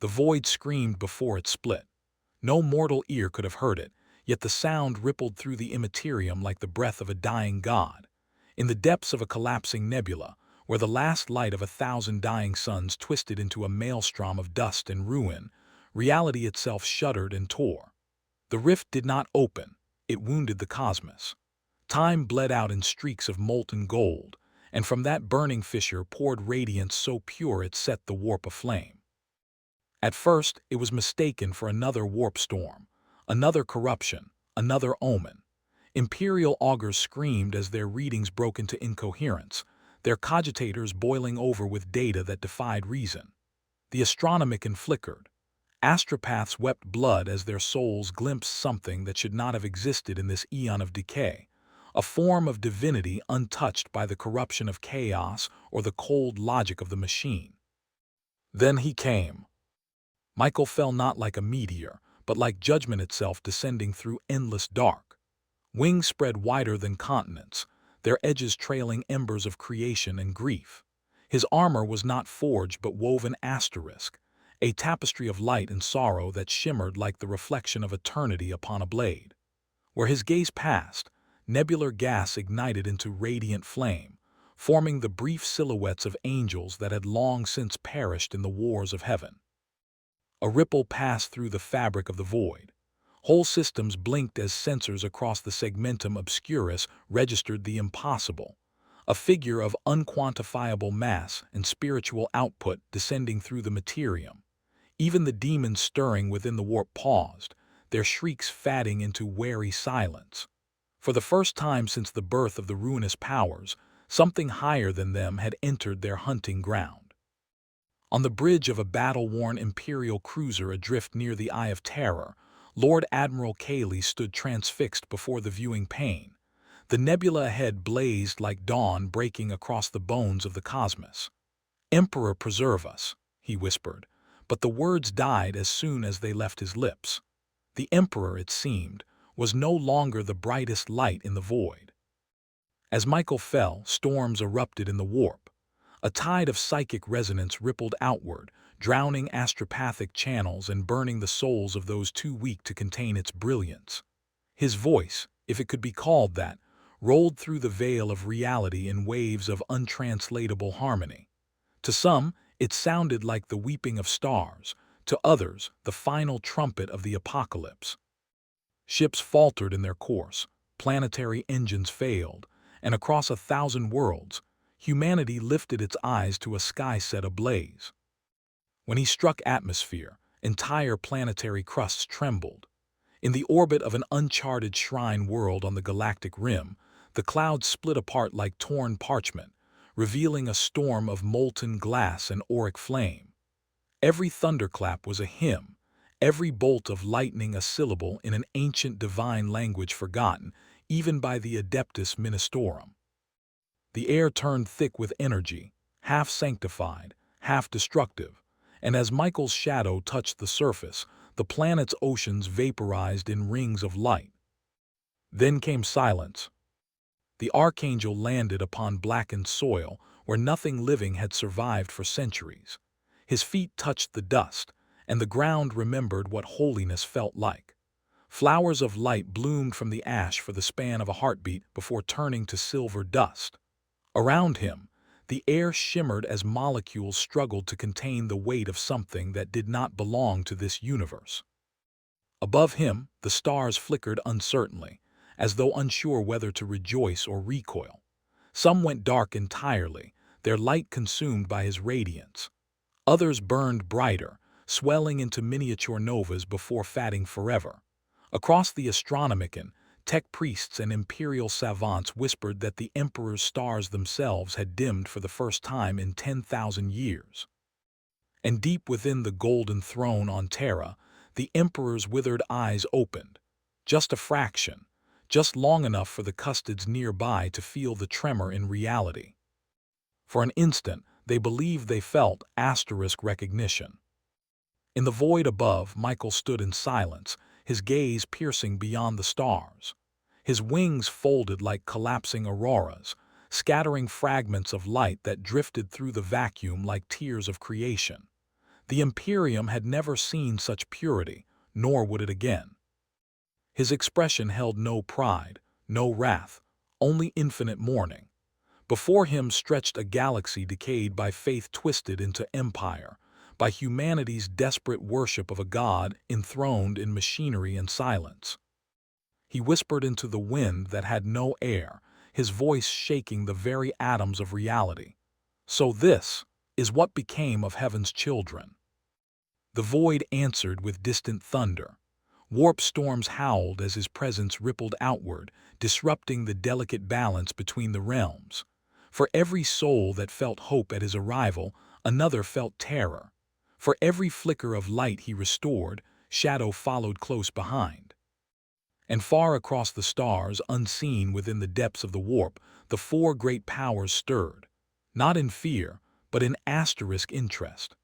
The void screamed before it split. No mortal ear could have heard it, yet the sound rippled through the immaterium like the breath of a dying god. In the depths of a collapsing nebula, where the last light of 1,000 dying suns twisted into a maelstrom of dust and ruin, reality itself shuddered and tore. The rift did not open, it wounded the cosmos. Time bled out in streaks of molten gold, and from that burning fissure poured radiance so pure it set the warp aflame. At first, it was mistaken for another warp storm, another corruption, another omen. Imperial augurs screamed as their readings broke into incoherence, their cogitators boiling over with data that defied reason. The astronomicon flickered. Astropaths wept blood as their souls glimpsed something that should not have existed in this eon of decay, a form of divinity untouched by the corruption of chaos or the cold logic of the machine. Then he came. Michael fell not like a meteor, but like judgment itself descending through endless dark. Wings spread wider than continents, their edges trailing embers of creation and grief. His armor was not forged but woven asterisk, a tapestry of light and sorrow that shimmered like the reflection of eternity upon a blade. Where his gaze passed, nebular gas ignited into radiant flame, forming the brief silhouettes of angels that had long since perished in the wars of heaven. A ripple passed through the fabric of the void. Whole systems blinked as sensors across the segmentum obscurus registered the impossible, a figure of unquantifiable mass and spiritual output descending through the materium. Even the demons stirring within the warp paused, their shrieks fading into wary silence. For the first time since the birth of the ruinous powers, something higher than them had entered their hunting ground. On the bridge of a battle-worn Imperial cruiser adrift near the Eye of Terror, Lord Admiral Cayley stood transfixed before the viewing pane. The nebula ahead blazed like dawn breaking across the bones of the cosmos. "Emperor, preserve us," he whispered, but the words died as soon as they left his lips. The Emperor, it seemed, was no longer the brightest light in the void. As Michael fell, storms erupted in the warp. A tide of psychic resonance rippled outward, drowning astropathic channels and burning the souls of those too weak to contain its brilliance. His voice, if it could be called that, rolled through the veil of reality in waves of untranslatable harmony. To some, it sounded like the weeping of stars, to others, the final trumpet of the apocalypse. Ships faltered in their course, planetary engines failed, and across 1,000 worlds, humanity lifted its eyes to a sky set ablaze. When he struck atmosphere, entire planetary crusts trembled. In the orbit of an uncharted shrine world on the galactic rim, the clouds split apart like torn parchment, revealing a storm of molten glass and auric flame. Every thunderclap was a hymn, every bolt of lightning a syllable in an ancient divine language forgotten, even by the Adeptus Ministorum. The air turned thick with energy, half sanctified, half destructive, and as Michael's shadow touched the surface, the planet's oceans vaporized in rings of light. Then came silence. The Archangel landed upon blackened soil where nothing living had survived for centuries. His feet touched the dust, and the ground remembered what holiness felt like. Flowers of light bloomed from the ash for the span of a heartbeat before turning to silver dust. Around him, the air shimmered as molecules struggled to contain the weight of something that did not belong to this universe. Above him, the stars flickered uncertainly, as though unsure whether to rejoice or recoil. Some went dark entirely, their light consumed by his radiance. Others burned brighter, swelling into miniature novas before fading forever. Across the Astronomicon, tech priests and imperial savants whispered that the Emperor's stars themselves had dimmed for the first time in 10,000 years. And deep within the golden throne on Terra, the Emperor's withered eyes opened. Just a fraction, just long enough for the custodes nearby to feel the tremor in reality. For an instant, they believed they felt asterisk recognition. In the void above, Michael stood in silence, his gaze piercing beyond the stars. His wings folded like collapsing auroras, scattering fragments of light that drifted through the vacuum like tears of creation. The Imperium had never seen such purity, nor would it again. His expression held no pride, no wrath, only infinite mourning. Before him stretched a galaxy decayed by faith twisted into empire, by humanity's desperate worship of a god enthroned in machinery and silence. He whispered into the wind that had no air, his voice shaking the very atoms of reality. "So this is what became of heaven's children." The void answered with distant thunder. Warp storms howled as his presence rippled outward, disrupting the delicate balance between the realms. For every soul that felt hope at his arrival, another felt terror. For every flicker of light he restored, shadow followed close behind. And far across the stars, unseen within the depths of the warp, the four great powers stirred, not in fear, but in asterisk interest.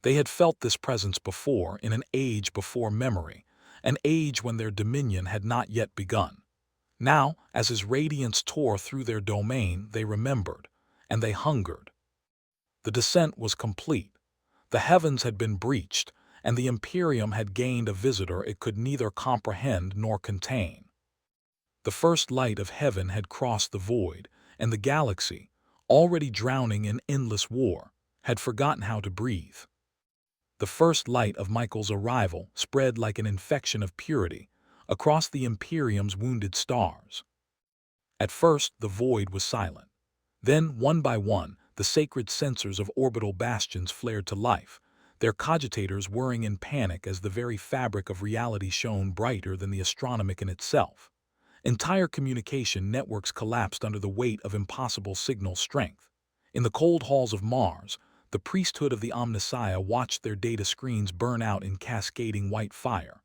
They had felt this presence before, in an age before memory, an age when their dominion had not yet begun. Now, as his radiance tore through their domain, they remembered, and they hungered. The descent was complete. The heavens had been breached, and the Imperium had gained a visitor it could neither comprehend nor contain. The first light of heaven had crossed the void, and the galaxy, already drowning in endless war, had forgotten how to breathe. The first light of Michael's arrival spread like an infection of purity across the Imperium's wounded stars. At first, the void was silent. Then, one by one, the sacred sensors of orbital bastions flared to life, their cogitators whirring in panic as the very fabric of reality shone brighter than the astronomic in itself. Entire communication networks collapsed under the weight of impossible signal strength. In the cold halls of Mars, the priesthood of the Omnissiah watched their data screens burn out in cascading white fire.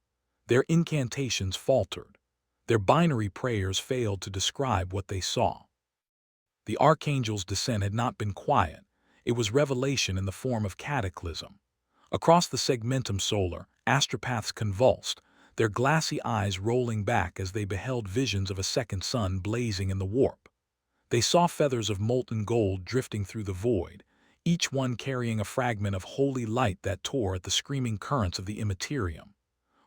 Their incantations faltered. Their binary prayers failed to describe what they saw. The Archangel's descent had not been quiet. It was revelation in the form of cataclysm. Across the segmentum solar, astropaths convulsed, their glassy eyes rolling back as they beheld visions of a second sun blazing in the warp. They saw feathers of molten gold drifting through the void, each one carrying a fragment of holy light that tore at the screaming currents of the immaterium.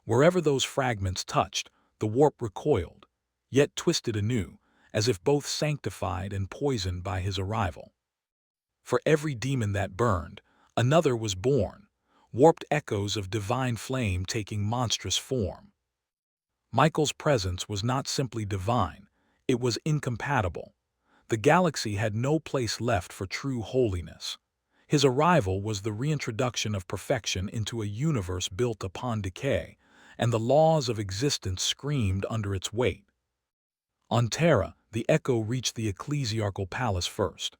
Wherever those fragments touched, the warp recoiled, yet twisted anew, as if both sanctified and poisoned by his arrival. For every demon that burned, another was born, warped echoes of divine flame taking monstrous form. Michael's presence was not simply divine, it was incompatible. The galaxy had no place left for true holiness. His arrival was the reintroduction of perfection into a universe built upon decay, and the laws of existence screamed under its weight. On Terra, the echo reached the ecclesiarchal palace first.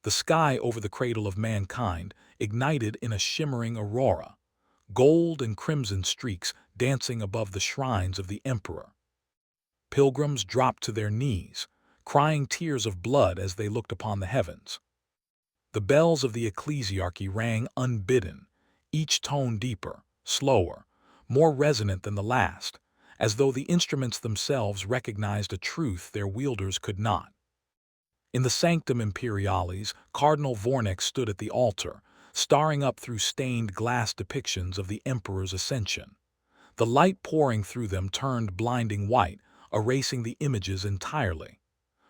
The sky over the cradle of mankind ignited in a shimmering aurora, gold and crimson streaks dancing above the shrines of the emperor. Pilgrims dropped to their knees, crying tears of blood as they looked upon the heavens. The bells of the ecclesiarchy rang unbidden, each tone deeper, slower, more resonant than the last, as though the instruments themselves recognized a truth their wielders could not. In the Sanctum Imperialis, Cardinal Vornex stood at the altar, staring up through stained glass depictions of the Emperor's ascension. The light pouring through them turned blinding white, erasing the images entirely.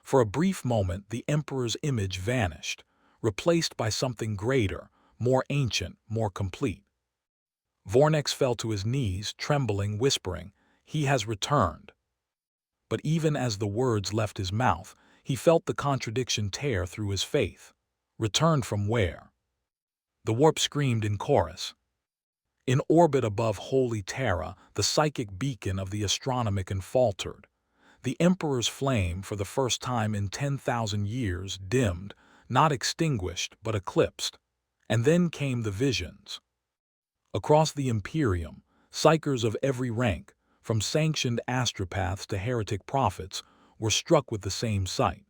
For a brief moment, the Emperor's image vanished, replaced by something greater, more ancient, more complete. Vornex fell to his knees, trembling, whispering, "He has returned." But even as the words left his mouth, he felt the contradiction tear through his faith. Returned from where? The warp screamed in chorus. In orbit above holy Terra, the psychic beacon of the astronomicon faltered. The Emperor's flame, for the first time in 10,000 years, dimmed, not extinguished, but eclipsed. And then came the visions. Across the Imperium, psychers of every rank, from sanctioned astropaths to heretic prophets, were struck with the same sight.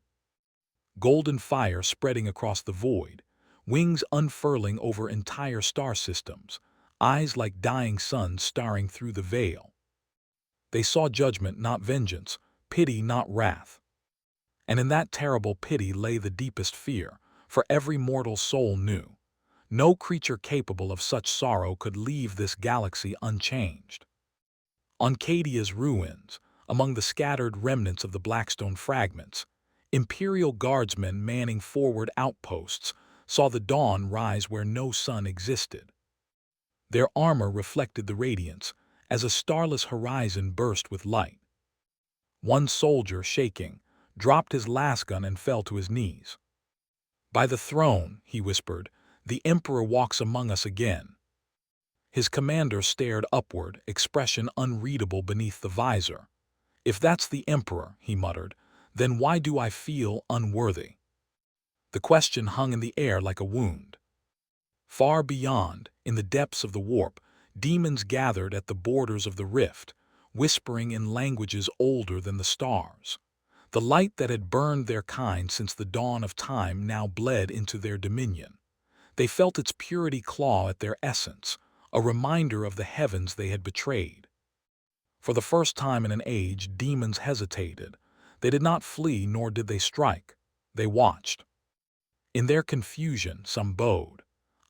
Golden fire spreading across the void, wings unfurling over entire star systems, eyes like dying suns staring through the veil. They saw judgment, not vengeance, pity, not wrath. And in that terrible pity lay the deepest fear, for every mortal soul knew. No creature capable of such sorrow could leave this galaxy unchanged. On Cadia's ruins, among the scattered remnants of the Blackstone fragments, Imperial guardsmen manning forward outposts saw the dawn rise where no sun existed. Their armor reflected the radiance as a starless horizon burst with light. One soldier, shaking, dropped his lasgun and fell to his knees. "By the throne," he whispered, "the Emperor walks among us again." His commander stared upward, expression unreadable beneath the visor. "If that's the Emperor," he muttered, "then why do I feel unworthy?" The question hung in the air like a wound. Far beyond, in the depths of the warp, demons gathered at the borders of the rift, whispering in languages older than the stars. The light that had burned their kind since the dawn of time now bled into their dominion. They felt its purity claw at their essence, a reminder of the heavens they had betrayed. For the first time in an age, demons hesitated. They did not flee, nor did they strike. They watched. In their confusion, some bowed.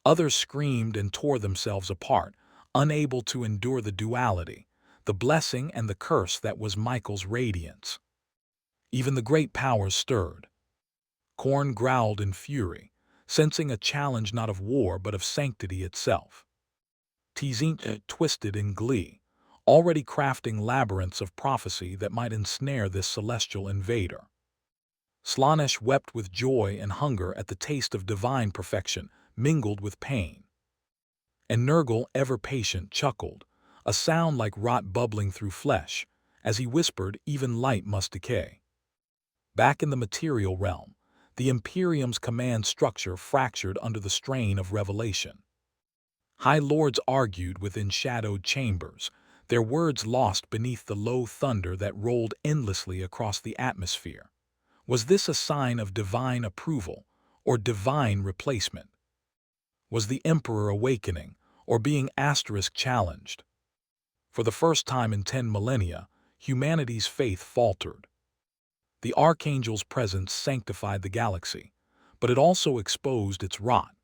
Others screamed and tore themselves apart, unable to endure the duality, the blessing and the curse that was Michael's radiance. Even the great powers stirred. Khorne growled in fury, sensing a challenge not of war but of sanctity itself. Tzint twisted in glee, already crafting labyrinths of prophecy that might ensnare this celestial invader. Slaanesh wept with joy and hunger at the taste of divine perfection mingled with pain. And Nurgle, ever patient, chuckled, a sound like rot bubbling through flesh, as he whispered, "Even light must decay." Back in the material realm, the Imperium's command structure fractured under the strain of revelation. High lords argued within shadowed chambers, their words lost beneath the low thunder that rolled endlessly across the atmosphere. Was this a sign of divine approval or divine replacement? Was the Emperor awakening or being challenged? For the first time in 10 millennia, humanity's faith faltered. The Archangel's presence sanctified the galaxy, but it also exposed its rot.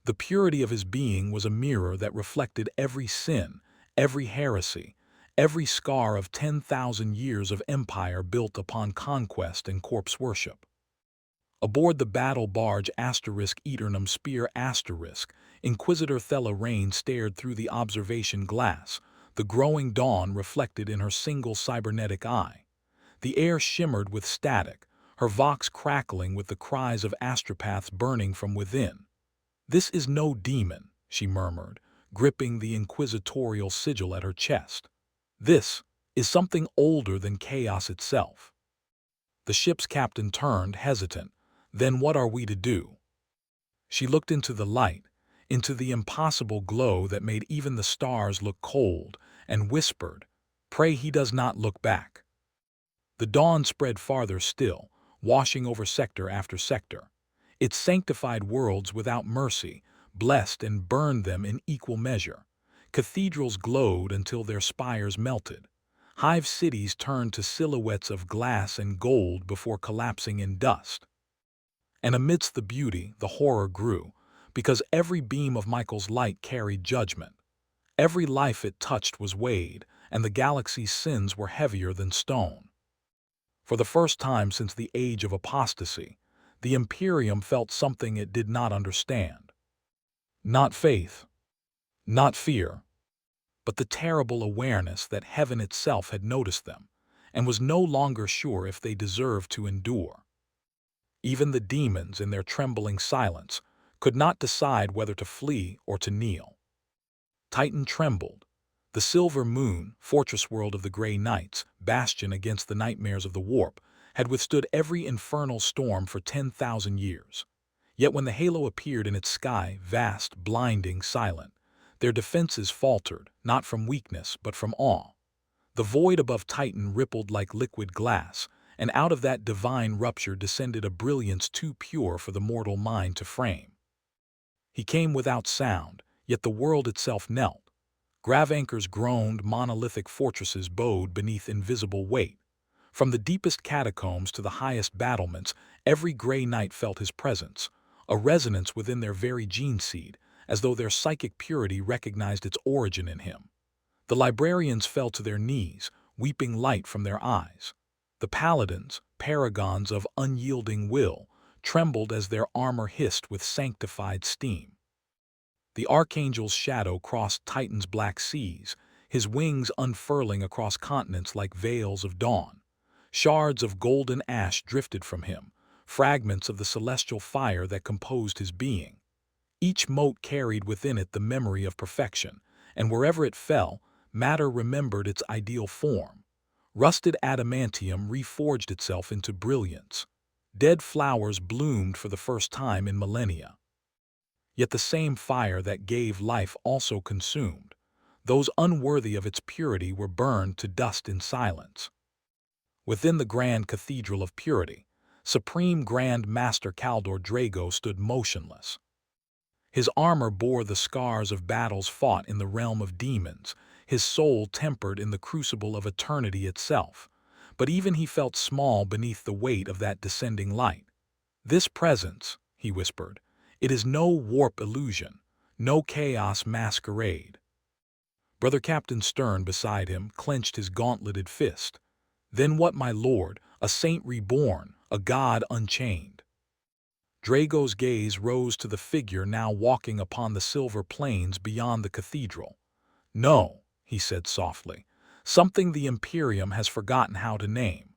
The purity of his being was a mirror that reflected every sin, every heresy, every scar of 10,000 years of empire built upon conquest and corpse worship. Aboard the battle barge *Eternum Spear*, Inquisitor Thela stared through the observation glass, the growing dawn reflected in her single cybernetic eye. The air shimmered with static, her vox crackling with the cries of astropaths burning from within. "This is no demon," she murmured, gripping the inquisitorial sigil at her chest. "This is something older than chaos itself." The ship's captain turned, hesitant. "Then what are we to do?" She looked into the light, into the impossible glow that made even the stars look cold, and whispered, "Pray he does not look back." The dawn spread farther still, washing over sector after sector. It sanctified worlds without mercy, blessed and burned them in equal measure. Cathedrals glowed until their spires melted. Hive cities turned to silhouettes of glass and gold before collapsing in dust. And amidst the beauty, the horror grew, because every beam of Michael's light carried judgment. Every life it touched was weighed, and the galaxy's sins were heavier than stone. For the first time since the age of apostasy, the Imperium felt something it did not understand. Not faith, not fear, but the terrible awareness that heaven itself had noticed them, and was no longer sure if they deserved to endure. Even the demons, in their trembling silence, could not decide whether to flee or to kneel. Titan trembled. The silver moon, fortress world of the Grey Knights, bastion against the nightmares of the warp, had withstood every infernal storm for 10,000 years. Yet when the halo appeared in its sky, vast, blinding, silent, their defenses faltered, not from weakness but from awe. The void above Titan rippled like liquid glass, and out of that divine rupture descended a brilliance too pure for the mortal mind to frame. He came without sound, yet the world itself knelt. Grav anchors groaned, monolithic fortresses bowed beneath invisible weight. From the deepest catacombs to the highest battlements, every Grey Knight felt his presence, a resonance within their very gene seed, as though their psychic purity recognized its origin in him. The librarians fell to their knees, weeping light from their eyes. The paladins, paragons of unyielding will, trembled as their armor hissed with sanctified steam. The Archangel's shadow crossed Titan's black seas, his wings unfurling across continents like veils of dawn. Shards of golden ash drifted from him, fragments of the celestial fire that composed his being. Each mote carried within it the memory of perfection, and wherever it fell, matter remembered its ideal form. Rusted adamantium reforged itself into brilliance. Dead flowers bloomed for the first time in millennia. Yet the same fire that gave life also consumed. Those unworthy of its purity were burned to dust in silence. Within the grand cathedral of purity, Supreme Grand Master Kaldor Drago stood motionless. His armor bore the scars of battles fought in the realm of demons, his soul tempered in the crucible of eternity itself. But even he felt small beneath the weight of that descending light. "This presence," he whispered, "it is no warp illusion, no chaos masquerade." Brother Captain Stern beside him clenched his gauntleted fist. "Then what, my lord? A saint reborn, a god unchained?" Drago's gaze rose to the figure now walking upon the silver plains beyond the cathedral. "No," he said softly, "something the Imperium has forgotten how to name."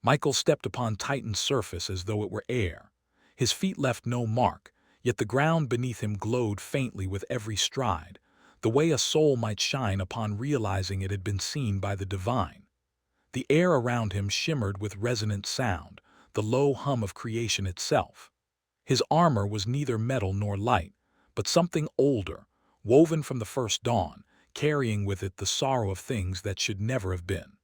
Michael stepped upon Titan's surface as though it were air. His feet left no mark, yet the ground beneath him glowed faintly with every stride, the way a soul might shine upon realizing it had been seen by the divine. The air around him shimmered with resonant sound, the low hum of creation itself. His armor was neither metal nor light, but something older, woven from the first dawn, carrying with it the sorrow of things that should never have been.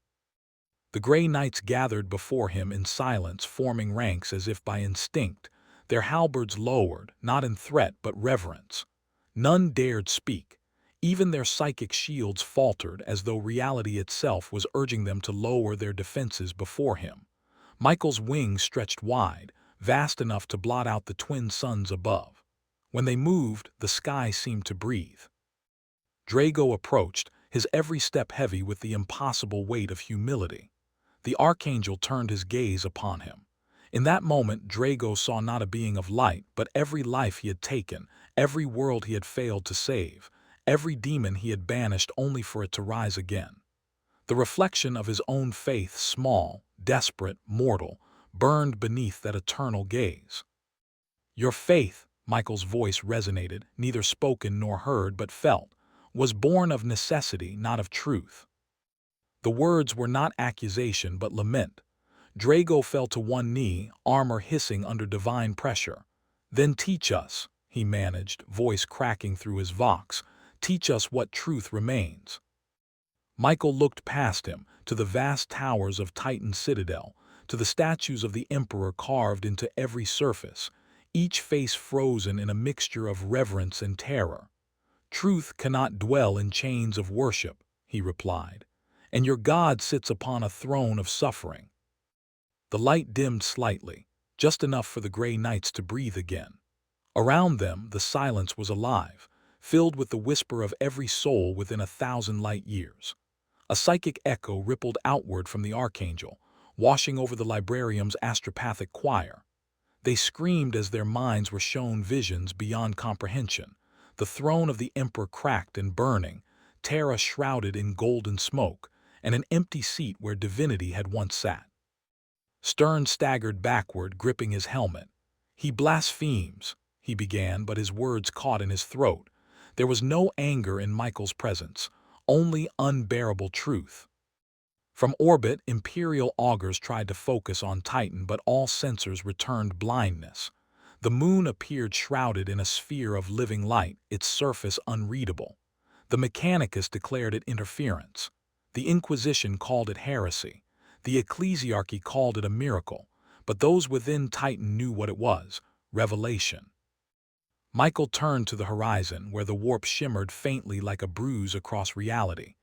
The gray knights gathered before him in silence, forming ranks as if by instinct, their halberds lowered, not in threat but reverence. None dared speak. Even their psychic shields faltered as though reality itself was urging them to lower their defenses before him. Michael's wings stretched wide, vast enough to blot out the twin suns above. When they moved, the sky seemed to breathe. Drago approached, his every step heavy with the impossible weight of humility. The Archangel turned his gaze upon him. In that moment, Drago saw not a being of light, but every life he had taken, every world he had failed to save, every demon he had banished only for it to rise again. The reflection of his own faith, small, desperate, mortal, burned beneath that eternal gaze. "Your faith," Michael's voice resonated, neither spoken nor heard but felt, "was born of necessity, not of truth." The words were not accusation but lament. Drago fell to one knee, armor hissing under divine pressure. "Then teach us," he managed, voice cracking through his vox, "teach us what truth remains." Michael looked past him, to the vast towers of Titan's citadel, to the statues of the Emperor carved into every surface, each face frozen in a mixture of reverence and terror. "Truth cannot dwell in chains of worship," he replied, "and your God sits upon a throne of suffering." The light dimmed slightly, just enough for the gray knights to breathe again. Around them, the silence was alive, filled with the whisper of every soul within 1,000 light years. A psychic echo rippled outward from the Archangel, washing over the librarium's astropathic choir. They screamed as their minds were shown visions beyond comprehension. The throne of the Emperor cracked and burning, Terra shrouded in golden smoke, and an empty seat where divinity had once sat. Stern staggered backward, gripping his helmet. "He blasphemes," he began, but his words caught in his throat. There was no anger in Michael's presence, only unbearable truth. From orbit, Imperial augurs tried to focus on Titan, but all sensors returned blindness. The moon appeared shrouded in a sphere of living light, its surface unreadable. The Mechanicus declared it interference. The Inquisition called it heresy. The Ecclesiarchy called it a miracle. But those within Titan knew what it was: revelation. Michael turned to the horizon, where the warp shimmered faintly like a bruise across reality.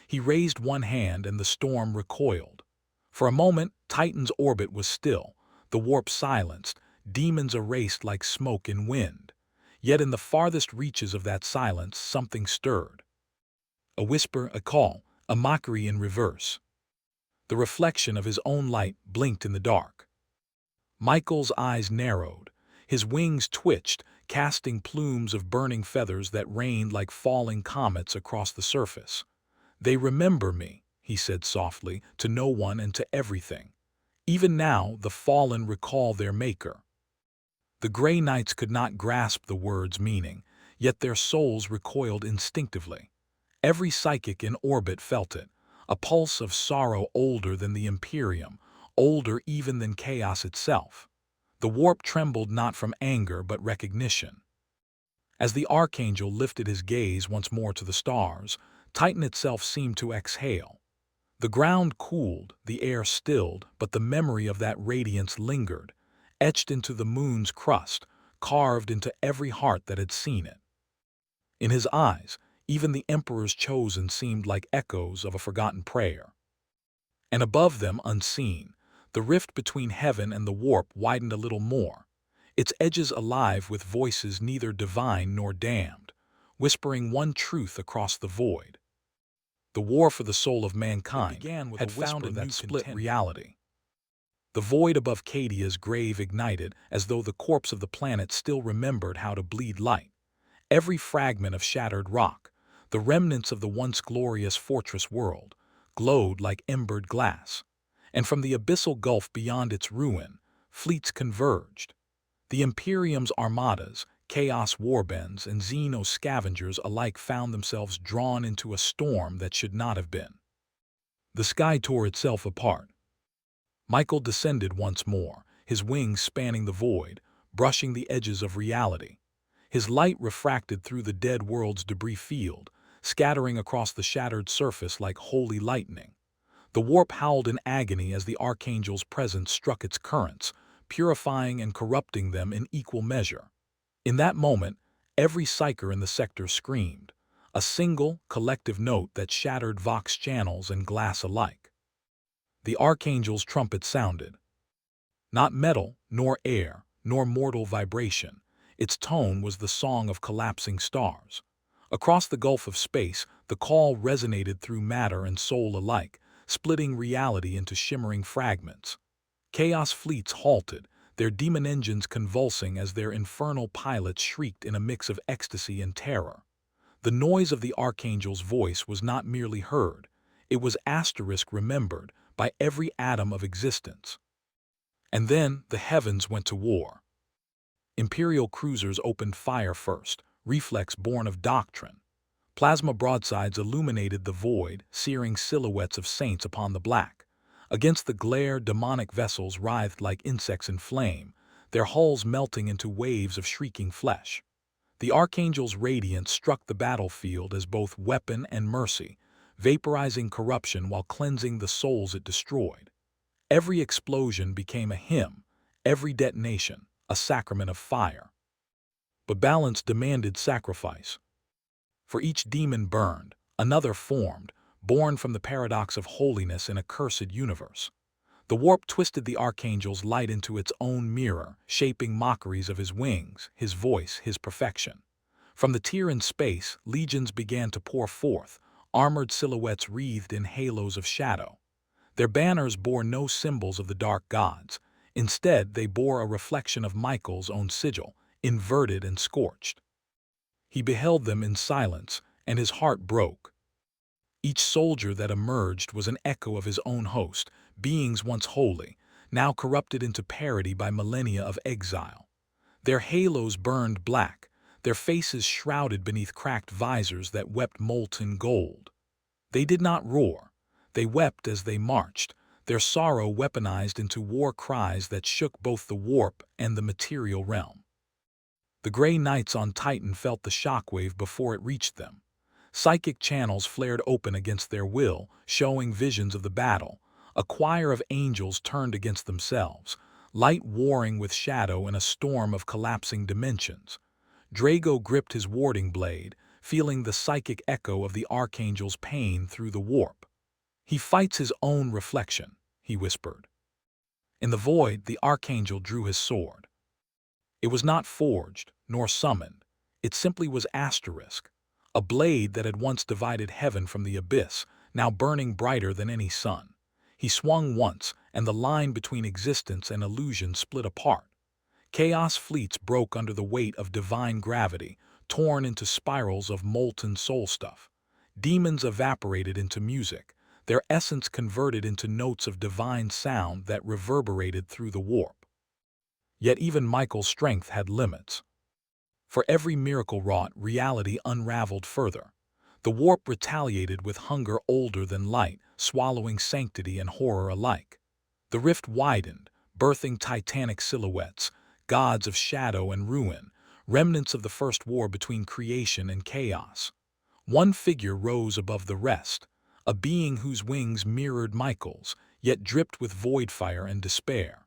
He raised one hand and the storm recoiled. For a moment, Titan's orbit was still, the warp silenced, demons erased like smoke in wind. Yet in the farthest reaches of that silence something stirred. A whisper, a call, a mockery in reverse. The reflection of his own light blinked in the dark. Michael's eyes narrowed. His wings twitched, casting plumes of burning feathers that rained like falling comets across the surface. "They remember me," he said softly, to no one and to everything. "Even now the fallen recall their maker." The Grey Knights could not grasp the word's meaning, yet their souls recoiled instinctively. Every psychic in orbit felt it, a pulse of sorrow older than the Imperium, older even than chaos itself. The warp trembled not from anger but recognition. As the Archangel lifted his gaze once more to the stars, Titan itself seemed to exhale. The ground cooled, the air stilled, but the memory of that radiance lingered, etched into the moon's crust, carved into every heart that had seen it. In his eyes, even the Emperor's chosen seemed like echoes of a forgotten prayer. And above them, unseen, the rift between heaven and the warp widened a little more, its edges alive with voices neither divine nor damned, whispering one truth across the void. The war for the soul of mankind had founded that split reality. The void above Cadia's grave ignited as though the corpse of the planet still remembered how to bleed light. Every fragment of shattered rock, the remnants of the once glorious fortress world, glowed like embered glass. And from the abyssal gulf beyond its ruin, fleets converged. The Imperium's armadas, Chaos warbands, and Xeno scavengers alike found themselves drawn into a storm that should not have been. The sky tore itself apart. Michael descended once more, his wings spanning the void, brushing the edges of reality. His light refracted through the dead world's debris field, scattering across the shattered surface like holy lightning. The warp howled in agony as the Archangel's presence struck its currents, purifying and corrupting them in equal measure. In that moment, every psyker in the sector screamed, a single, collective note that shattered Vox channels and glass alike. The Archangel's trumpet sounded. Not metal, nor air, nor mortal vibration. Its tone was the song of collapsing stars. Across the gulf of space, the call resonated through matter and soul alike, splitting reality into shimmering fragments. Chaos fleets halted, their demon engines convulsing as their infernal pilots shrieked in a mix of ecstasy and terror. The noise of the Archangel's voice was not merely heard, it was remembered by every atom of existence. And then the heavens went to war. Imperial cruisers opened fire first, reflex born of doctrine. Plasma broadsides illuminated the void, searing silhouettes of saints upon the black. Against the glare, demonic vessels writhed like insects in flame, their hulls melting into waves of shrieking flesh. The Archangel's radiance struck the battlefield as both weapon and mercy, vaporizing corruption while cleansing the souls it destroyed. Every explosion became a hymn, every detonation a sacrament of fire. But balance demanded sacrifice. For each demon burned, another formed, born from the paradox of holiness in a cursed universe. The warp twisted the Archangel's light into its own mirror, shaping mockeries of his wings, his voice, his perfection. From the tier in space, legions began to pour forth, armored silhouettes wreathed in halos of shadow. Their banners bore no symbols of the dark gods. Instead, they bore a reflection of Michael's own sigil, inverted and scorched. He beheld them in silence, and his heart broke. Each soldier that emerged was an echo of his own host, beings once holy, now corrupted into parody by millennia of exile. Their halos burned black, their faces shrouded beneath cracked visors that wept molten gold. They did not roar. They wept as they marched, their sorrow weaponized into war cries that shook both the warp and the material realm. The Grey Knights on Titan felt the shockwave before it reached them. Psychic channels flared open against their will, showing visions of the battle. A choir of angels turned against themselves, light warring with shadow in a storm of collapsing dimensions. Drago gripped his warding blade, feeling the psychic echo of the Archangel's pain through the warp. "He fights his own reflection," he whispered. In the void, the Archangel drew his sword. It was not forged, nor summoned. It simply was asterisk, a blade that had once divided heaven from the abyss, now burning brighter than any sun. He swung once, and the line between existence and illusion split apart. Chaos fleets broke under the weight of divine gravity, torn into spirals of molten soul stuff. Demons evaporated into music, their essence converted into notes of divine sound that reverberated through the warp. Yet even Michael's strength had limits. For every miracle wrought, reality unraveled further. The warp retaliated with hunger older than light, swallowing sanctity and horror alike. The rift widened, birthing titanic silhouettes, gods of shadow and ruin, remnants of the first war between creation and chaos. One figure rose above the rest, a being whose wings mirrored Michael's, yet dripped with void fire and despair.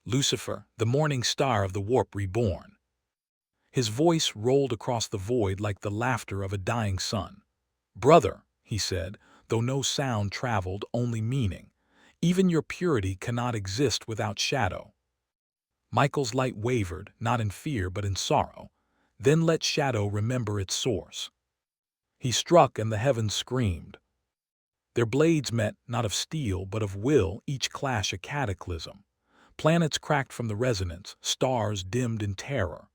Lucifer, the morning star of the warp reborn. His voice rolled across the void like the laughter of a dying sun. "Brother," he said, though no sound traveled, only meaning, "even your purity cannot exist without shadow." Michael's light wavered, not in fear but in sorrow. Then let shadow remember its source. He struck and the heavens screamed. Their blades met, not of steel but of will, each clash a cataclysm. Planets cracked from the resonance, stars dimmed in terror.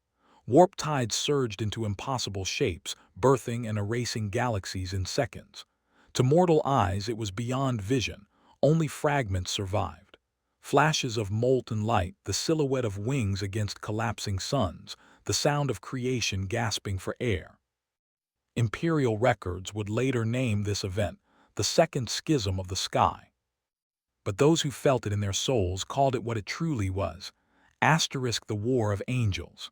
Warp tides surged into impossible shapes, birthing and erasing galaxies in seconds. To mortal eyes it was beyond vision, only fragments survived. Flashes of molten light, the silhouette of wings against collapsing suns, the sound of creation gasping for air. Imperial records would later name this event the second schism of the sky. But those who felt it in their souls called it what it truly was, the War of Angels.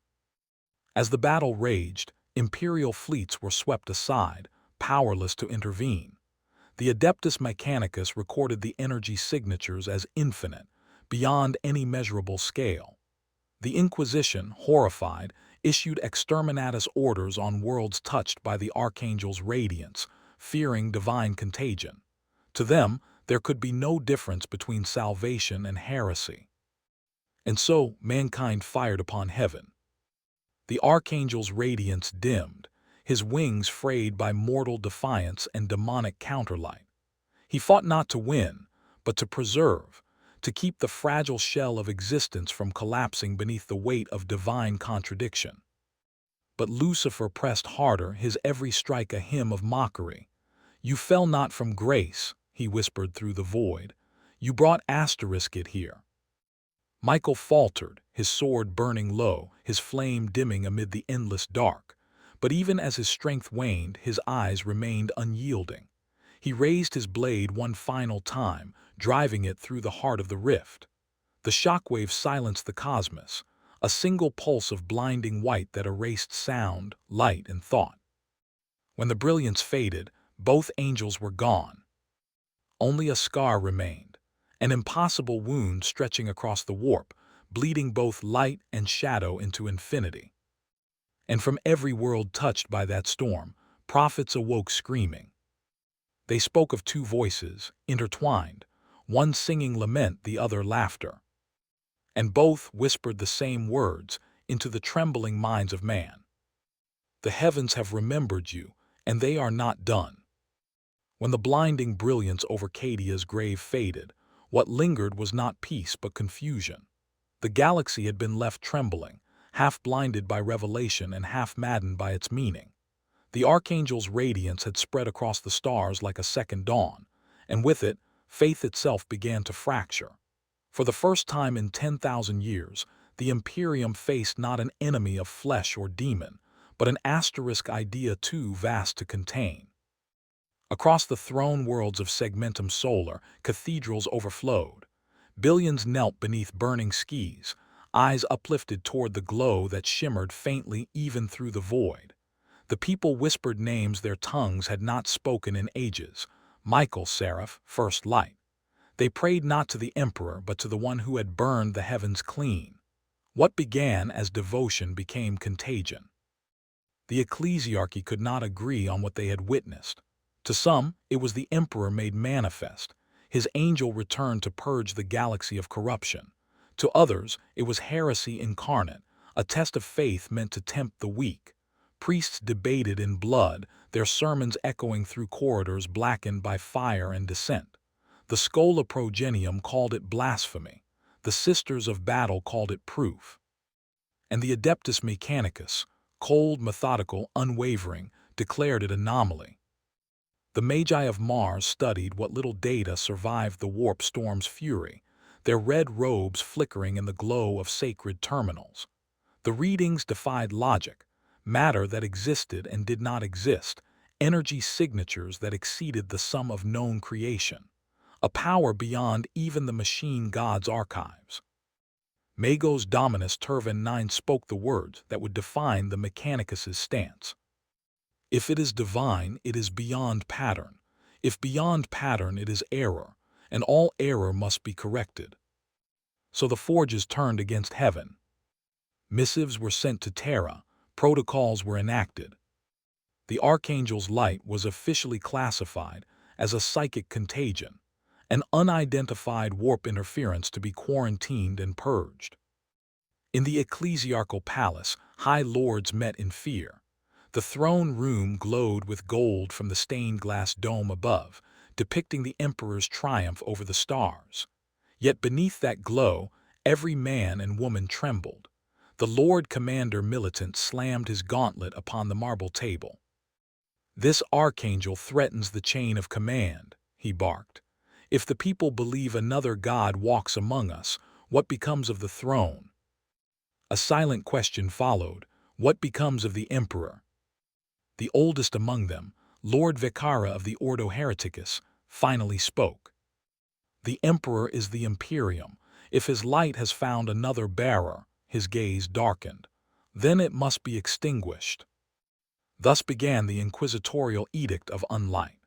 As the battle raged, Imperial fleets were swept aside, powerless to intervene. The Adeptus Mechanicus recorded the energy signatures as infinite, beyond any measurable scale. The Inquisition, horrified, issued exterminatus orders on worlds touched by the Archangel's radiance, fearing divine contagion. To them, there could be no difference between salvation and heresy. And so, mankind fired upon heaven. The Archangel's radiance dimmed, his wings frayed by mortal defiance and demonic counterlight. He fought not to win, but to preserve, to keep the fragile shell of existence from collapsing beneath the weight of divine contradiction. But Lucifer pressed harder, his every strike a hymn of mockery. "You fell not from grace," he whispered through the void. "You brought it here." Michael faltered, his sword burning low, his flame dimming amid the endless dark. But even as his strength waned, his eyes remained unyielding. He raised his blade one final time, driving it through the heart of the rift. The shockwave silenced the cosmos, a single pulse of blinding white that erased sound, light, and thought. When the brilliance faded, both angels were gone. Only a scar remained, an impossible wound stretching across the warp, bleeding both light and shadow into infinity. And from every world touched by that storm, prophets awoke screaming. They spoke of two voices, intertwined, one singing lament, the other laughter. And both whispered the same words into the trembling minds of man. "The heavens have remembered you, and they are not done." When the blinding brilliance over Cadia's grave faded, what lingered was not peace but confusion. The galaxy had been left trembling, half blinded by revelation and half maddened by its meaning. The Archangel's radiance had spread across the stars like a second dawn, and with it, faith itself began to fracture. For the first time in 10,000 years, the Imperium faced not an enemy of flesh or demon, but an idea too vast to contain. Across the throne worlds of Segmentum Solar, cathedrals overflowed. Billions knelt beneath burning skis, eyes uplifted toward the glow that shimmered faintly even through the void. The people whispered names their tongues had not spoken in ages: Michael, Seraph, First Light. They prayed not to the Emperor but to the one who had burned the heavens clean. What began as devotion became contagion. The ecclesiarchy could not agree on what they had witnessed. To some, it was the Emperor made manifest. His angel returned to purge the galaxy of corruption. To others, it was heresy incarnate, a test of faith meant to tempt the weak. Priests debated in blood, their sermons echoing through corridors blackened by fire and dissent. The Schola Progenium called it blasphemy. The Sisters of Battle called it proof. And the Adeptus Mechanicus, cold, methodical, unwavering, declared it anomaly. The Magi of Mars studied what little data survived the warp storm's fury, their red robes flickering in the glow of sacred terminals. The readings defied logic, matter that existed and did not exist, energy signatures that exceeded the sum of known creation, a power beyond even the machine god's archives. Magos Dominus Turvan 9 spoke the words that would define the Mechanicus's stance. If it is divine, it is beyond pattern. If beyond pattern, it is error, and all error must be corrected. So the forges turned against heaven. Missives were sent to Terra, protocols were enacted. The Archangel's light was officially classified as a psychic contagion, an unidentified warp interference to be quarantined and purged. In the ecclesiarchal palace, high lords met in fear. The throne room glowed with gold from the stained glass dome above, depicting the emperor's triumph over the stars. Yet beneath that glow, every man and woman trembled. The Lord Commander Militant slammed his gauntlet upon the marble table. "This archangel threatens the chain of command," he barked. "If the people believe another god walks among us, what becomes of the throne?" A silent question followed. What becomes of the emperor? The oldest among them, Lord Vicara of the Ordo Hereticus, finally spoke. "The emperor is the Imperium. If his light has found another bearer," his gaze darkened, "then it must be extinguished." Thus began the inquisitorial edict of unlight.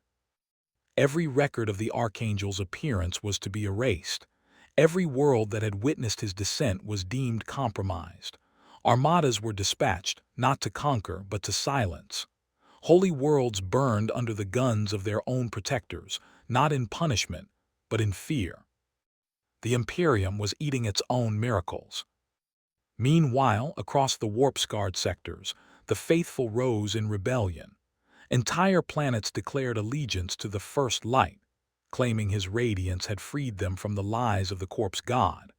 Every record of the Archangel's appearance was to be erased. Every world that had witnessed his descent was deemed compromised. Armadas were dispatched, not to conquer, but to silence. Holy worlds burned under the guns of their own protectors, not in punishment, but in fear. The Imperium was eating its own miracles. Meanwhile, across the warp-scarred sectors, the faithful rose in rebellion. Entire planets declared allegiance to the first light, claiming his radiance had freed them from the lies of the corpse god.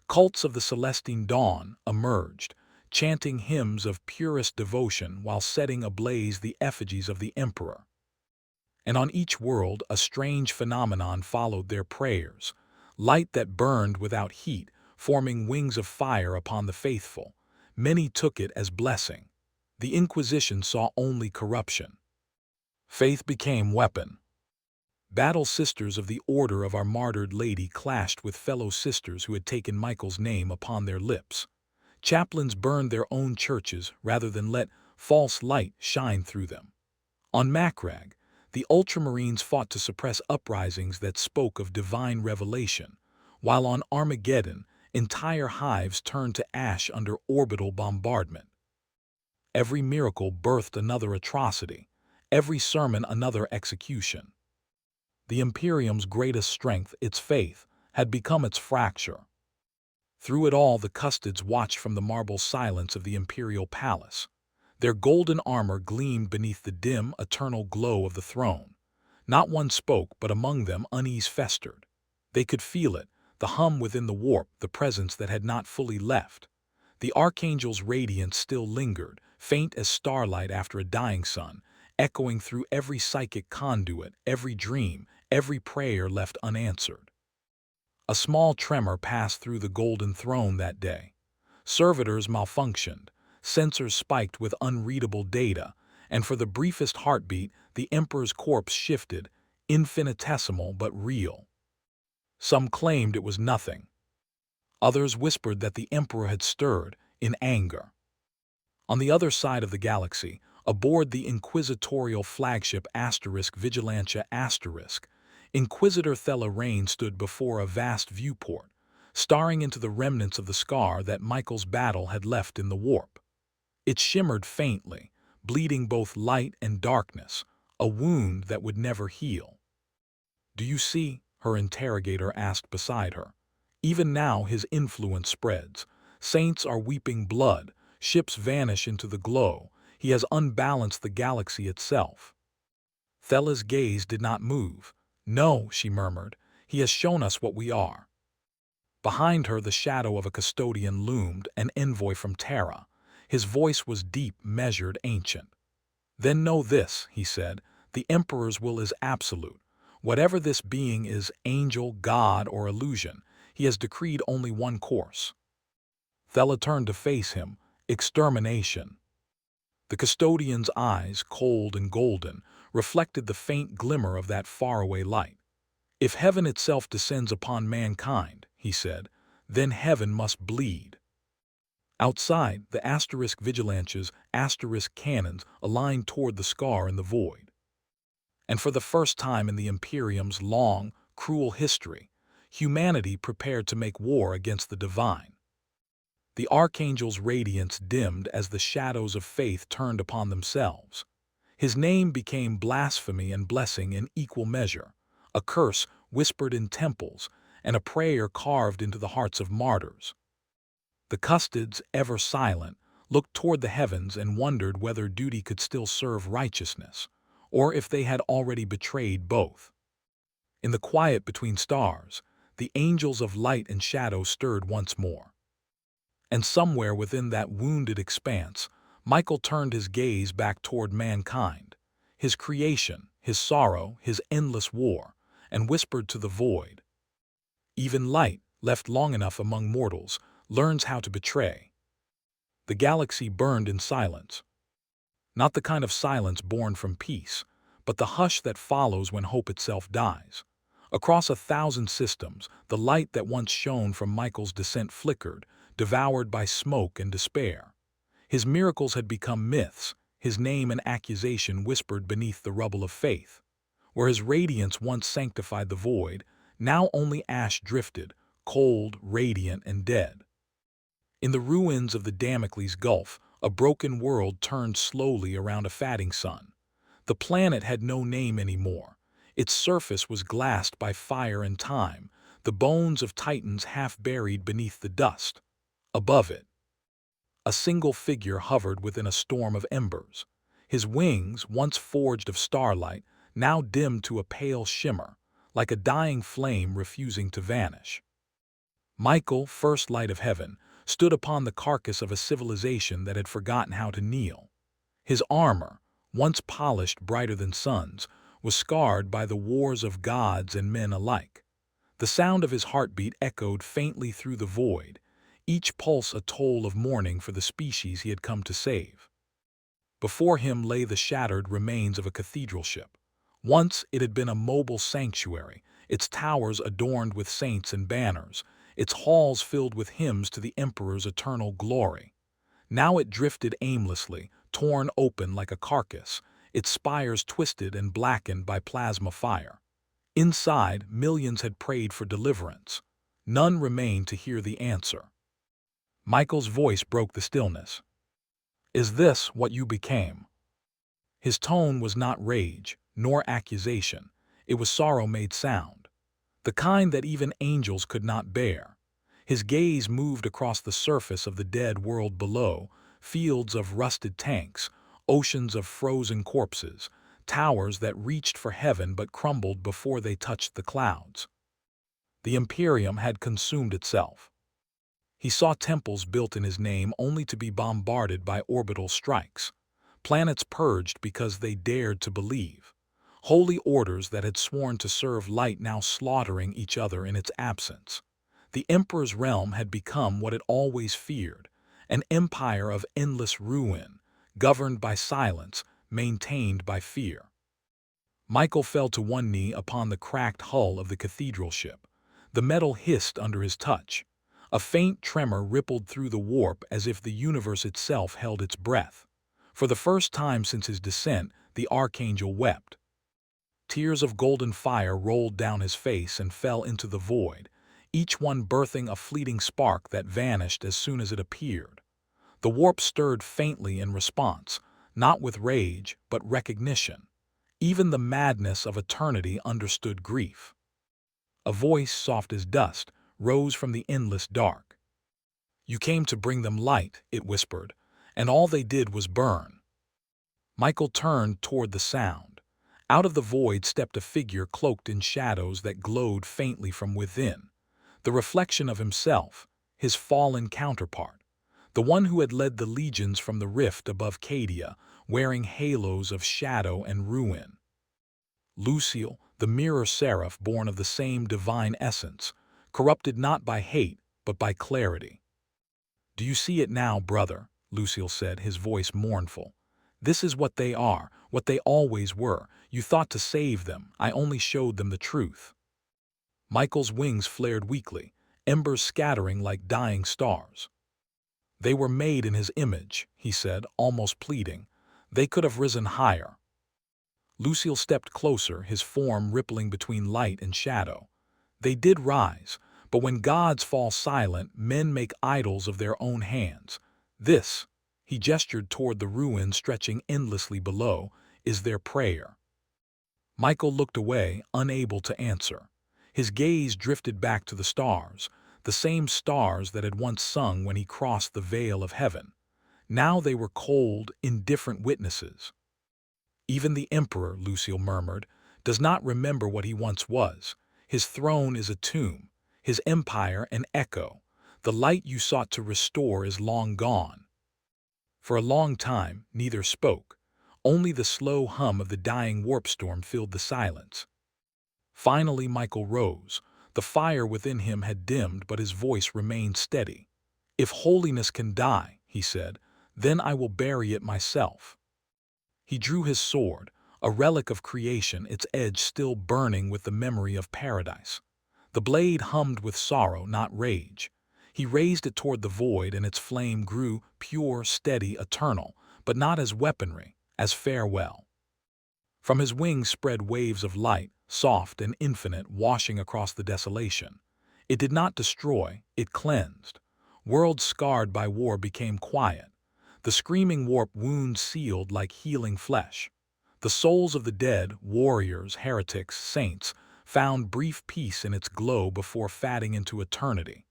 Cults of the Celestine Dawn emerged, chanting hymns of purest devotion while setting ablaze the effigies of the emperor. And on each world, a strange phenomenon followed their prayers: light that burned without heat, forming wings of fire upon the faithful. Many took it as blessing. The Inquisition saw only corruption. Faith became weapon. Battle sisters of the Order of Our Martyred Lady clashed with fellow sisters who had taken Michael's name upon their lips. Chaplains burned their own churches rather than let false light shine through them. On Macragge, the Ultramarines fought to suppress uprisings that spoke of divine revelation, while on Armageddon, entire hives turned to ash under orbital bombardment. Every miracle birthed another atrocity, every sermon another execution. The Imperium's greatest strength, its faith, had become its fracture. Through it all, the Custodes watched from the marble silence of the imperial palace. Their golden armor gleamed beneath the dim, eternal glow of the throne. Not one spoke, but among them unease festered. They could feel it, the hum within the warp, the presence that had not fully left. The Archangel's radiance still lingered, faint as starlight after a dying sun, echoing through every psychic conduit, every dream, every prayer left unanswered. A small tremor passed through the golden throne that day. Servitors malfunctioned, sensors spiked with unreadable data, and for the briefest heartbeat, the Emperor's corpse shifted, infinitesimal but real. Some claimed it was nothing. Others whispered that the Emperor had stirred, in anger. On the other side of the galaxy, aboard the inquisitorial flagship Vigilantia *, Inquisitor Thelarain stood before a vast viewport, staring into the remnants of the scar that Michael's battle had left in the warp. It shimmered faintly, bleeding both light and darkness, a wound that would never heal. "Do you see?" her interrogator asked beside her. "Even now his influence spreads. Saints are weeping blood, ships vanish into the glow, He has unbalanced the galaxy itself. Thela's gaze did not move. "No," she murmured, "he has shown us what we are." Behind her the shadow of a custodian loomed, an envoy from Terra. His voice was deep, measured, ancient. "Then know this," he said, "the Emperor's will is absolute. Whatever this being is, angel, god, or illusion, he has decreed only one course." Thela turned to face him. Extermination. The custodian's eyes, cold and golden, reflected the faint glimmer of that faraway light. "If heaven itself descends upon mankind," he said, "then heaven must bleed." Outside, the asterisk vigilantes, asterisk cannons, aligned toward the scar in the void. And for the first time in the Imperium's long, cruel history, humanity prepared to make war against the divine. The Archangel's radiance dimmed as the shadows of faith turned upon themselves. His name became blasphemy and blessing in equal measure, a curse whispered in temples, and a prayer carved into the hearts of martyrs. The custodes, ever silent, looked toward the heavens and wondered whether duty could still serve righteousness, or if they had already betrayed both. In the quiet between stars, the angels of light and shadow stirred once more. And somewhere within that wounded expanse, Michael turned his gaze back toward mankind, his creation, his sorrow, his endless war, and whispered to the void, "Even light, left long enough among mortals, learns how to betray." The galaxy burned in silence. Not the kind of silence born from peace, but the hush that follows when hope itself dies. Across 1,000 systems, the light that once shone from Michael's descent flickered, devoured by smoke and despair. His miracles had become myths, his name an accusation whispered beneath the rubble of faith. Where his radiance once sanctified the void, now only ash drifted, cold, radiant, and dead. In the ruins of the Damocles Gulf, a broken world turned slowly around a fading sun. The planet had no name anymore. Its surface was glassed by fire and time, the bones of titans half buried beneath the dust. Above it, a single figure hovered within a storm of embers. His wings, once forged of starlight, now dimmed to a pale shimmer, like a dying flame refusing to vanish. Michael, first light of heaven, stood upon the carcass of a civilization that had forgotten how to kneel. His armor, once polished brighter than suns, was scarred by the wars of gods and men alike. The sound of his heartbeat echoed faintly through the void, each pulse a toll of mourning for the species he had come to save. Before him lay the shattered remains of a cathedral ship. Once it had been a mobile sanctuary, its towers adorned with saints and banners, its halls filled with hymns to the Emperor's eternal glory. Now it drifted aimlessly, torn open like a carcass, its spires twisted and blackened by plasma fire. Inside, millions had prayed for deliverance. None remained to hear the answer. Michael's voice broke the stillness. "Is this what you became?" His tone was not rage, nor accusation. It was sorrow made sound, the kind that even angels could not bear. His gaze moved across the surface of the dead world below, fields of rusted tanks, oceans of frozen corpses, towers that reached for heaven but crumbled before they touched the clouds. The Imperium had consumed itself. He saw temples built in his name only to be bombarded by orbital strikes, planets purged because they dared to believe, holy orders that had sworn to serve light now slaughtering each other in its absence. The Emperor's realm had become what it always feared, an empire of endless ruin, governed by silence, maintained by fear. Michael fell to one knee upon the cracked hull of the cathedral ship. The metal hissed under his touch. A faint tremor rippled through the warp as if the universe itself held its breath. For the first time since his descent, the Archangel wept. Tears of golden fire rolled down his face and fell into the void, each one birthing a fleeting spark that vanished as soon as it appeared. The warp stirred faintly in response, not with rage, but recognition. Even the madness of eternity understood grief. A voice soft as dust rose from the endless dark. "You came to bring them light," it whispered, "and all they did was burn." Michael turned toward the sound. Out of the void stepped a figure cloaked in shadows that glowed faintly from within. The reflection of himself, his fallen counterpart, the one who had led the legions from the rift above Cadia, wearing halos of shadow and ruin. Luciel, the mirror seraph born of the same divine essence, corrupted not by hate, but by clarity. "Do you see it now, brother?" Luciel said, his voice mournful. "This is what they are, what they always were. You thought to save them. I only showed them the truth." Michael's wings flared weakly, embers scattering like dying stars. "They were made in his image," he said, almost pleading. "They could have risen higher." Luciel stepped closer, his form rippling between light and shadow. "They did rise, but when gods fall silent, men make idols of their own hands. This," he gestured toward the ruins stretching endlessly below, "is their prayer." Michael looked away, unable to answer. His gaze drifted back to the stars, the same stars that had once sung when he crossed the veil of heaven. Now they were cold, indifferent witnesses. "Even the Emperor," Luciel murmured, "does not remember what he once was. His throne is a tomb, his empire an echo. The light you sought to restore is long gone." For a long time, neither spoke. Only the slow hum of the dying warp storm filled the silence. Finally, Michael rose. The fire within him had dimmed, but his voice remained steady. "If holiness can die," he said, "then I will bury it myself." He drew his sword, a relic of creation, its edge still burning with the memory of paradise. The blade hummed with sorrow, not rage. He raised it toward the void, and its flame grew, pure, steady, eternal, but not as weaponry, as farewell. From his wings spread waves of light, soft and infinite, washing across the desolation. It did not destroy, it cleansed. Worlds scarred by war became quiet. The screaming warp wounds sealed like healing flesh. The souls of the dead, warriors, heretics, saints, found brief peace in its glow before fading into eternity.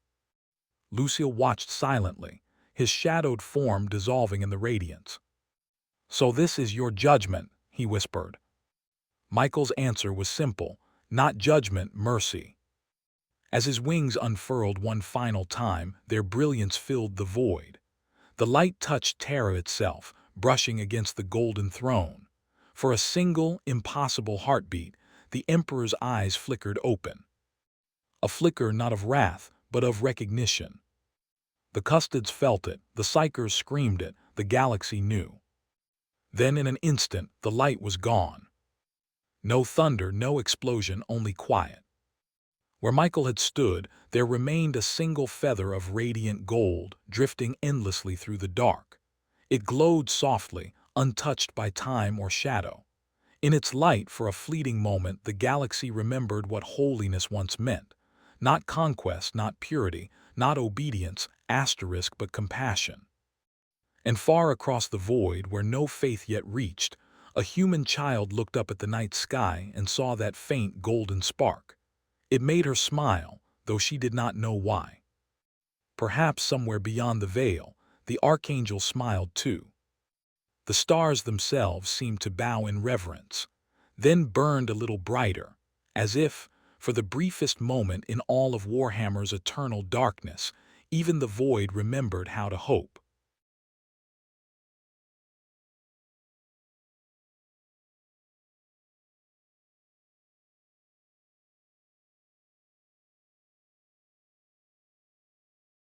Luciel watched silently, his shadowed form dissolving in the radiance. "So this is your judgment," he whispered. Michael's answer was simple, not judgment, mercy. As his wings unfurled one final time, their brilliance filled the void. The light touched Terra itself, brushing against the golden throne. For a single, impossible heartbeat, the Emperor's eyes flickered open. A flicker not of wrath, but of recognition. The Custodes felt it, the Psychers screamed it, the galaxy knew. Then in an instant, the light was gone. No thunder, no explosion, only quiet. Where Michael had stood, there remained a single feather of radiant gold, drifting endlessly through the dark. It glowed softly, untouched by time or shadow. In its light, for a fleeting moment, the galaxy remembered what holiness once meant. Not conquest, not purity, not obedience, but compassion. And far across the void, where no faith yet reached, a human child looked up at the night sky and saw that faint golden spark. It made her smile, though she did not know why. Perhaps somewhere beyond the veil, the Archangel smiled too. The stars themselves seemed to bow in reverence, then burned a little brighter, as if, for the briefest moment in all of Warhammer's eternal darkness, even the void remembered how to hope.